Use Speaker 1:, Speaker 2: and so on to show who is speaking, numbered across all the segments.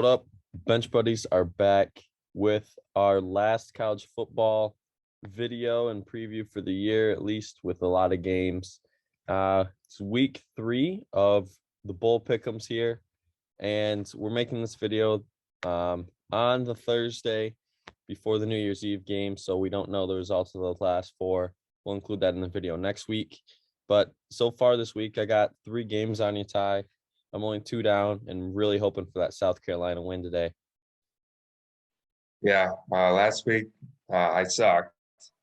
Speaker 1: What up? Bench Buddies are back with our last college football video and preview for the year, at least with a lot of games. It's week 3 of the bowl pick'ems here, and we're making this video on the Thursday before the New Year's Eve game, so we don't know the results of the last 4. We'll include that in the video next week. But so far this week, I got 3 games on you, Ty. I'm only 2 down and really hoping for that South Carolina win today.
Speaker 2: Yeah, last week I sucked.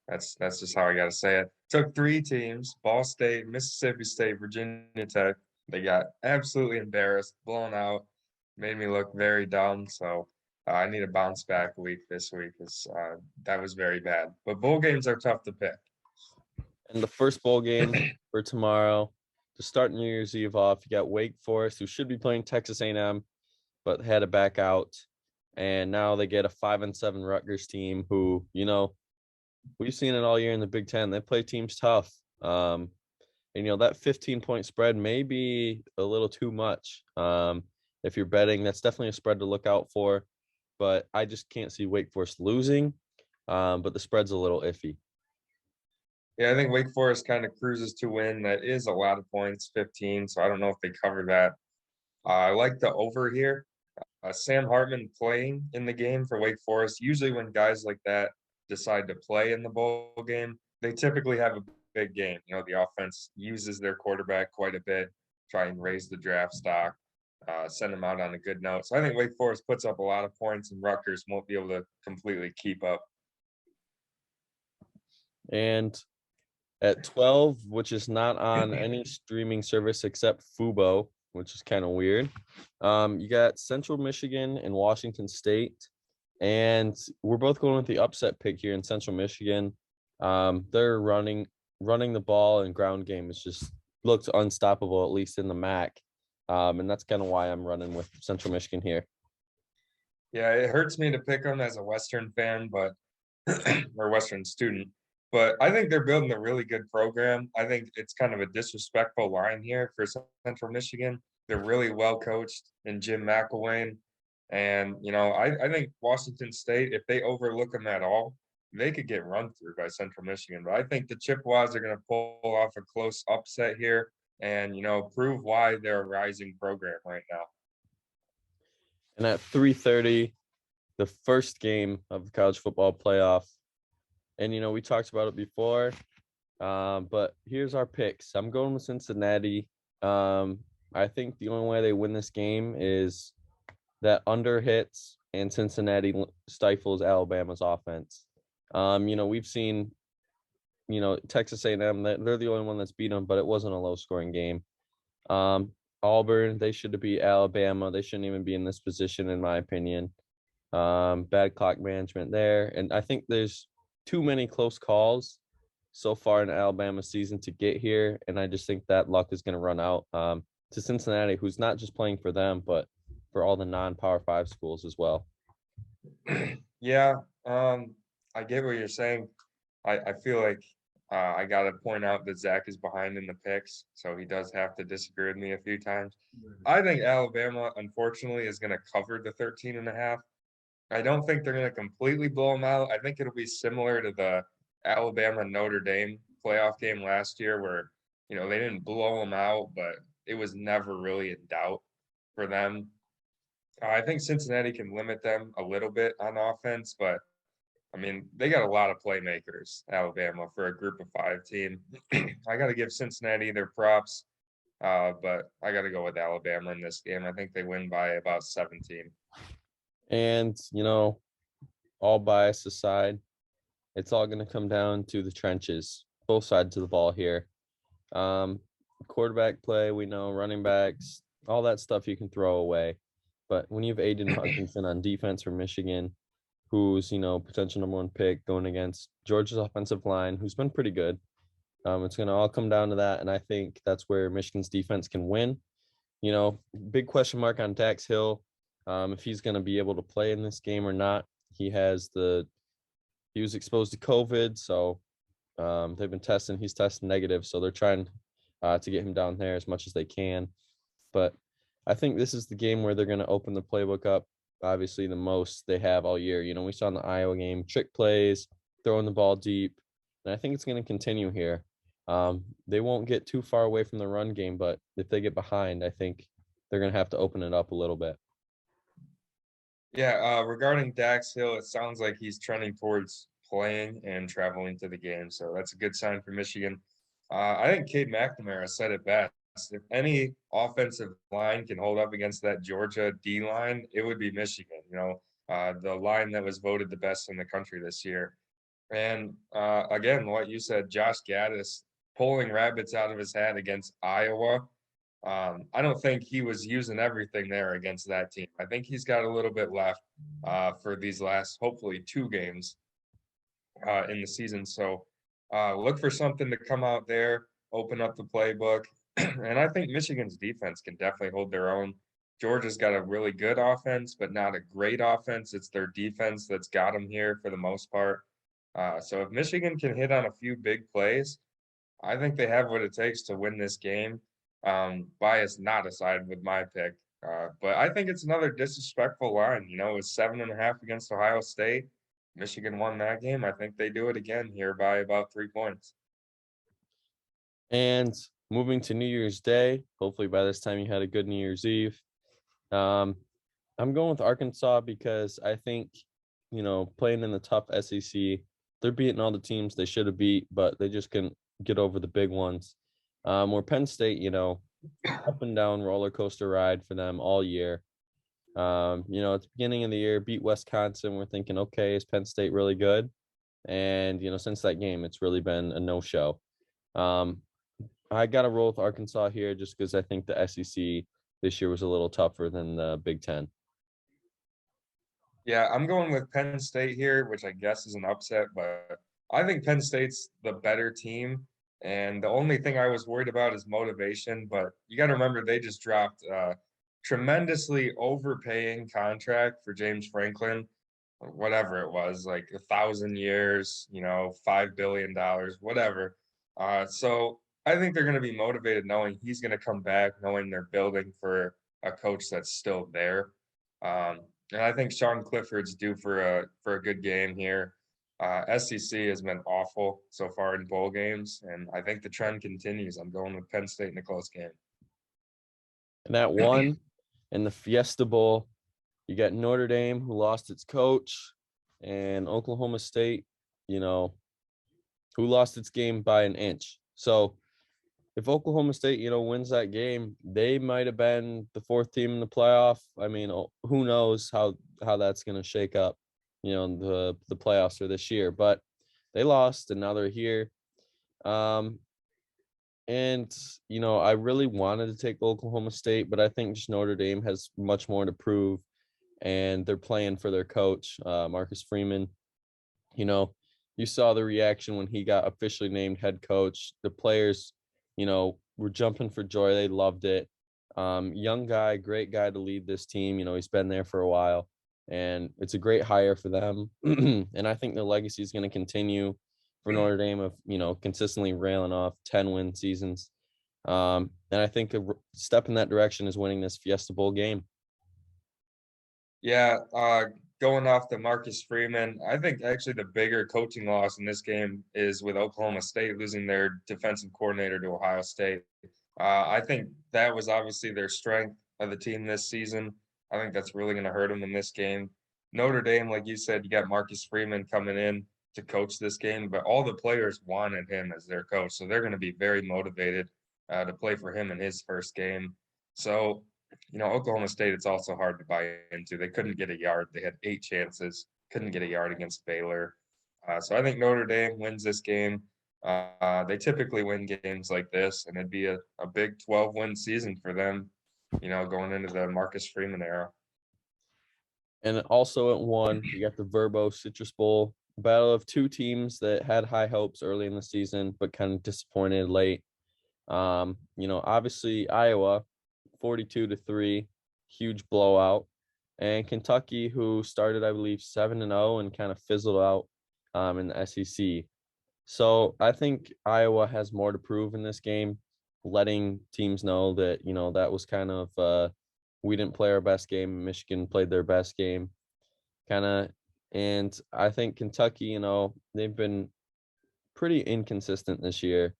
Speaker 2: That's just how I got to say it. Took 3 teams: Ball State, Mississippi State, Virginia Tech. They got absolutely embarrassed, blown out, made me look very dumb. So I need a bounce back week this week because that was very bad. But bowl games are tough to pick.
Speaker 1: And the first bowl game for tomorrow to start New Year's Eve off, you got Wake Forest, who should be playing Texas A&M, but had to back out. And now they get a 5-7 Rutgers team who, we've seen it all year in the Big Ten. They play teams tough. And, that 15-point spread may be a little too much. If you're betting, that's definitely a spread to look out for. But I just can't see Wake Forest losing. But the spread's a little iffy.
Speaker 2: Yeah, I think Wake Forest kind of cruises to win. That is a lot of points, 15. So I don't know if they cover that. I like the over here. Sam Hartman playing in the game for Wake Forest. Usually when guys like that decide to play in the bowl game, they typically have a big game. The offense uses their quarterback quite a bit, try and raise the draft stock, send them out on a good note. So I think Wake Forest puts up a lot of points and Rutgers won't be able to completely keep up.
Speaker 1: And at 12, which is not on any streaming service except Fubo, which is kind of weird. You got Central Michigan and Washington State, and we're both going with the upset pick here in Central Michigan. They're running the ball, and ground game is just looks unstoppable, at least in the MAC. And that's kind of why I'm running with Central Michigan here.
Speaker 2: Yeah, it hurts me to pick them as a Western fan, but or Western student. But I think they're building a really good program. I think it's kind of a disrespectful line here for Central Michigan. They're really well coached in Jim McElwain. And, I think Washington State, if they overlook them at all, they could get run through by Central Michigan. But I think the Chippewas are going to pull off a close upset here and, prove why they're a rising program right now.
Speaker 1: And at 3:30, the first game of the college football playoff. And, we talked about it before, but here's our picks. I'm going with Cincinnati. I think the only way they win this game is that under hits and Cincinnati stifles Alabama's offense. We've seen, Texas A&M, they're the only one that's beat them, but it wasn't a low-scoring game. Auburn, they should have beat Alabama. They shouldn't even be in this position, in my opinion. Bad clock management there. And I think there's too many close calls so far in Alabama season to get here, and I just think that luck is going to run out to Cincinnati, who's not just playing for them, but for all the non-Power 5 schools as well.
Speaker 2: Yeah, I get what you're saying. I feel like I got to point out that Zach is behind in the picks, so he does have to disagree with me a few times. I think Alabama, unfortunately, is going to cover the 13.5. I don't think they're going to completely blow them out. I think it'll be similar to the Alabama-Notre Dame playoff game last year where, they didn't blow them out, but it was never really in doubt for them. I think Cincinnati can limit them a little bit on offense, but, they got a lot of playmakers, Alabama, for a group of 5 team. I got to give Cincinnati their props, but I got to go with Alabama in this game. I think they win by about 17.
Speaker 1: And, all bias aside, it's all going to come down to the trenches, both sides of the ball here. Quarterback play, we know, running backs, all that stuff you can throw away. But when you have Aiden Hutchinson on defense for Michigan, who's, potential number 1 pick going against Georgia's offensive line, who's been pretty good, it's going to all come down to that. And I think that's where Michigan's defense can win. Big question mark on Dax Hill. If he's going to be able to play in this game or not. He was exposed to COVID, so they've been testing. He's tested negative, so they're trying to get him down there as much as they can. But I think this is the game where they're going to open the playbook up obviously the most they have all year. We saw in the Iowa game trick plays, throwing the ball deep, and I think it's going to continue here. They won't get too far away from the run game, but if they get behind, I think they're going to have to open it up a little bit.
Speaker 2: Yeah, regarding Dax Hill, it sounds like he's trending towards playing and traveling to the game, so that's a good sign for Michigan. I think Cade McNamara said it best. If any offensive line can hold up against that Georgia D line, it would be Michigan. The line that was voted the best in the country this year. And again, what you said, Josh Gaddis pulling rabbits out of his hat against Iowa. I don't think he was using everything there against that team. I think he's got a little bit left for these last, hopefully, 2 games in the season. So look for something to come out there, open up the playbook. And I think Michigan's defense can definitely hold their own. Georgia's got a really good offense, but not a great offense. It's their defense that's got them here for the most part. So if Michigan can hit on a few big plays, I think they have what it takes to win this game. Bias not aside with my pick. But I think it's another disrespectful line. It's 7.5 against Ohio State. Michigan won that game. I think they do it again here by about 3 points.
Speaker 1: And moving to New Year's Day, hopefully by this time you had a good New Year's Eve. I'm going with Arkansas because I think, playing in the tough SEC, they're beating all the teams they should have beat, but they just couldn't get over the big ones. Where Penn State, up and down roller coaster ride for them all year. At the beginning of the year, beat Wisconsin. We're thinking, okay, is Penn State really good? And, since that game, it's really been a no-show. I got to roll with Arkansas here just because I think the SEC this year was a little tougher than the Big Ten.
Speaker 2: Yeah, I'm going with Penn State here, which I guess is an upset, but I think Penn State's the better team. And the only thing I was worried about is motivation. But you got to remember, they just dropped a tremendously overpaying contract for James Franklin, whatever it was, like 1,000 years, $5 billion, whatever. So I think they're going to be motivated knowing he's going to come back, knowing they're building for a coach that's still there. And I think Sean Clifford's due for a good game here. SEC has been awful so far in bowl games, and I think the trend continues. I'm going with Penn State in a close game.
Speaker 1: And that one in the Fiesta Bowl, you got Notre Dame, who lost its coach, and Oklahoma State, who lost its game by an inch. So if Oklahoma State, wins that game, they might have been the 4th team in the playoff. I mean, who knows how that's going to shake up, the playoffs for this year. But they lost, and now they're here. And, I really wanted to take Oklahoma State, but I think just Notre Dame has much more to prove, and they're playing for their coach, Marcus Freeman. You saw the reaction when he got officially named head coach. The players, were jumping for joy. They loved it. Young guy, great guy to lead this team. He's been there for a while, and it's a great hire for them. And I think the legacy is going to continue for Notre Dame of, consistently railing off 10-win seasons. And I think a step in that direction is winning this Fiesta Bowl game.
Speaker 2: Yeah, going off the Marcus Freeman, I think actually the bigger coaching loss in this game is with Oklahoma State losing their defensive coordinator to Ohio State. I think that was obviously their strength of the team this season. I think that's really going to hurt them in this game. Notre Dame, like you said, you got Marcus Freeman coming in to coach this game, but all the players wanted him as their coach, so they're going to be very motivated to play for him in his first game. So Oklahoma State, it's also hard to buy into. They couldn't get a yard. They had 8 chances, couldn't get a yard against Baylor. So I think Notre Dame wins this game. They typically win games like this, and it'd be a big 12-win season for them, going into the Marcus Freeman era.
Speaker 1: And also at 1, you got the Verbo Citrus Bowl, battle of 2 teams that had high hopes early in the season, but kind of disappointed late. Obviously Iowa, 42-3, huge blowout, and Kentucky, who started, I believe, 7-0 and kind of fizzled out in the SEC. So I think Iowa has more to prove in this game, letting teams know that, that was kind of we didn't play our best game. Michigan played their best game, kind of. And I think Kentucky, they've been pretty inconsistent this year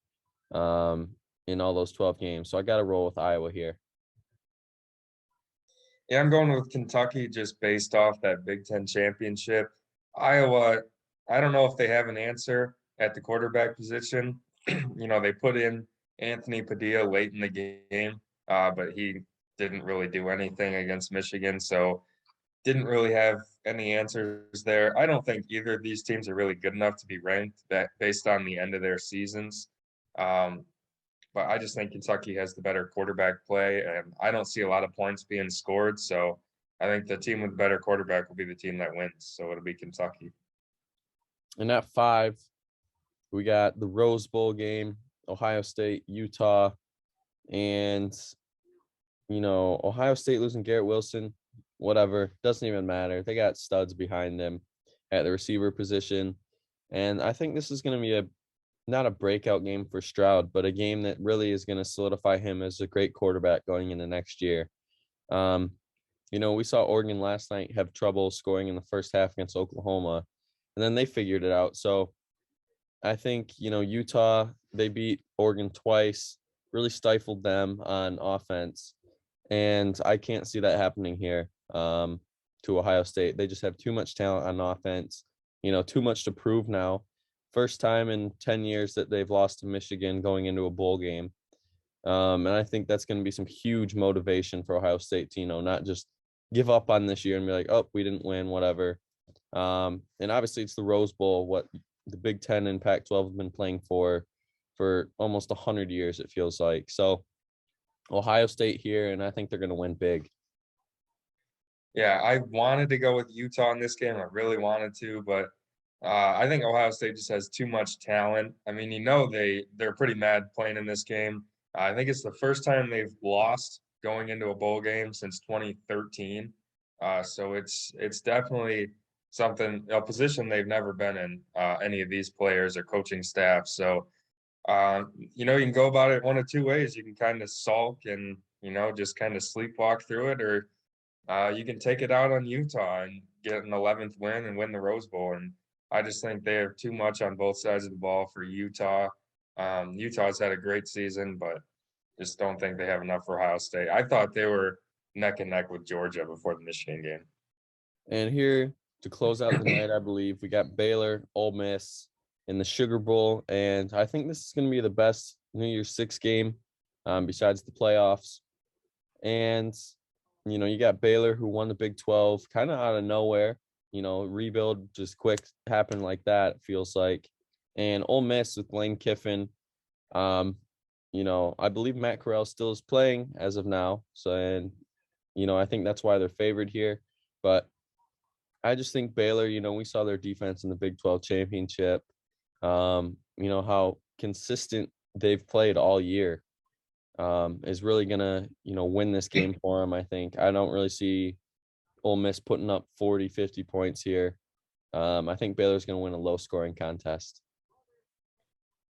Speaker 1: in all those 12 games. So I got to roll with Iowa here.
Speaker 2: Yeah, I'm going with Kentucky just based off that Big Ten championship. Iowa, I don't know if they have an answer at the quarterback position. They put in Anthony Padilla late in the game, but he didn't really do anything against Michigan. So didn't really have any answers there. I don't think either of these teams are really good enough to be ranked based on the end of their seasons. Um, but I just think Kentucky has the better quarterback play, and I don't see a lot of points being scored. So I think the team with the better quarterback will be the team that wins. So it'll be Kentucky.
Speaker 1: And at 5, we got the Rose Bowl game, Ohio State, Utah. And, Ohio State losing Garrett Wilson, whatever, doesn't even matter. They got studs behind them at the receiver position. And I think this is going to be not a breakout game for Stroud, but a game that really is going to solidify him as a great quarterback going into next year. We saw Oregon last night have trouble scoring in the first half against Oklahoma, and then they figured it out. So I think, Utah, they beat Oregon twice, really stifled them on offense. And I can't see that happening here to Ohio State. They just have too much talent on offense, too much to prove now. First time in 10 years that they've lost to Michigan going into a bowl game. And I think that's going to be some huge motivation for Ohio State to, not just give up on this year and be like, oh, we didn't win, whatever. And obviously it's the Rose Bowl, what the Big Ten and Pac-12 have been playing for almost 100 years, it feels like. So Ohio State here, and I think they're going to win big.
Speaker 2: Yeah, I wanted to go with Utah in this game. I really wanted to, but I think Ohio State just has too much talent. I mean, they're pretty mad playing in this game. I think it's the first time they've lost going into a bowl game since 2013. So it's definitely a position they've never been in, any of these players or coaching staff. So you can go about it one of two ways. You can kind of sulk and just kind of sleepwalk through it, or you can take it out on Utah and get an 11th win and win the Rose Bowl. And I just think they have too much on both sides of the ball for Utah. Utah's had a great season, but just don't think they have enough for Ohio State. I thought they were neck and neck with Georgia before the Michigan game.
Speaker 1: And here to close out the night, I believe we got Baylor, Ole Miss in the Sugar Bowl. And I think this is going to be the best New Year's Six game besides the playoffs. And, you got Baylor who won the Big 12 kind of out of nowhere. Rebuild just quick happened like that, it feels like. And Ole Miss with Lane Kiffin. I believe Matt Corral still is playing as of now. So, and, I think that's why they're favored here. But I just think Baylor, we saw their defense in the Big 12 championship. How consistent they've played all year is really going to, win this game for them, I think. I don't really see Ole Miss putting up 40, 50 points here. I think Baylor's going to win a low-scoring contest.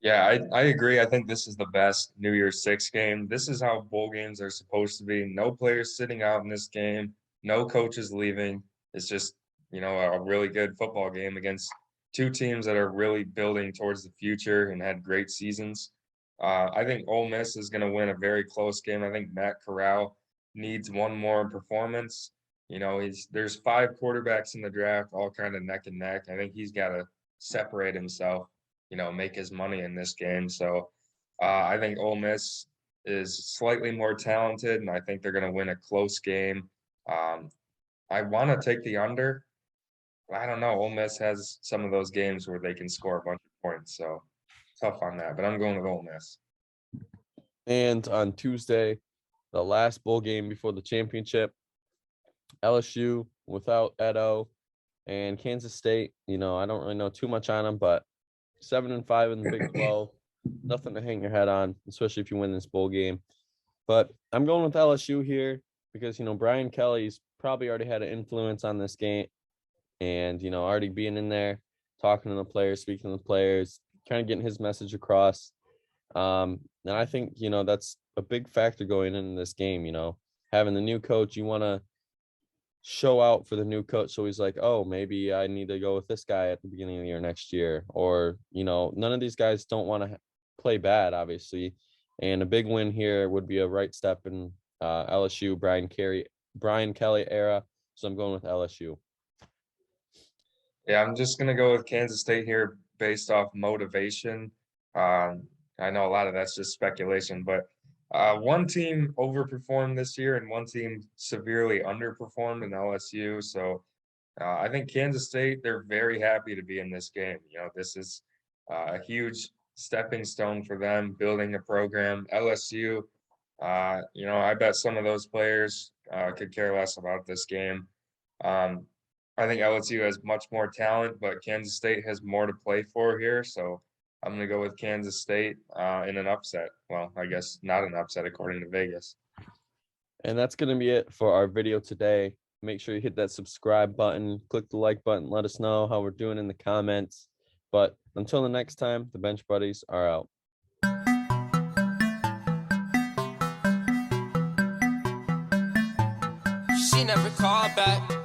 Speaker 2: Yeah, I agree. I think this is the best New Year's Six game. This is how bowl games are supposed to be. No players sitting out in this game, no coaches leaving. It's just, a really good football game against two teams that are really building towards the future and had great seasons. I think Ole Miss is going to win a very close game. I think Matt Corral needs one more performance. There's 5 quarterbacks in the draft, all kind of neck and neck. I think he's got to separate himself, make his money in this game. So I think Ole Miss is slightly more talented, and I think they're going to win a close game. I want to take the under. I don't know. Ole Miss has some of those games where they can score a bunch of points. So tough on that, but I'm going with Ole Miss.
Speaker 1: And on Tuesday, the last bowl game before the championship, LSU without Edo and Kansas State. I don't really know too much on them, but 7-5 in the Big 12, nothing to hang your head on, especially if you win this bowl game. But I'm going with LSU here because, Brian Kelly's probably already had an influence on this game and, already being in there, talking to the players, speaking to the players, kind of getting his message across. And I think, that's a big factor going into this game. having the new coach, you want to show out for the new coach. So he's like, oh, maybe I need to go with this guy at the beginning of the year next year. Or, none of these guys don't want to play bad, obviously. And a big win here would be a right step in LSU, Brian Kelly era. So I'm going with LSU.
Speaker 2: Yeah, I'm just gonna go with Kansas State here based off motivation. I know a lot of that's just speculation, but one team overperformed this year and one team severely underperformed in LSU. So I think Kansas State, they're very happy to be in this game. This is a huge stepping stone for them, building a program. LSU, I bet some of those players could care less about this game. Um, I think LSU has much more talent, but Kansas State has more to play for here. So I'm going to go with Kansas State in an upset. Well, I guess not an upset according to Vegas.
Speaker 1: And that's going to be it for our video today. Make sure you hit that subscribe button, click the like button, let us know how we're doing in the comments. But until the next time, the Bench Buddies are out.
Speaker 3: She never called back.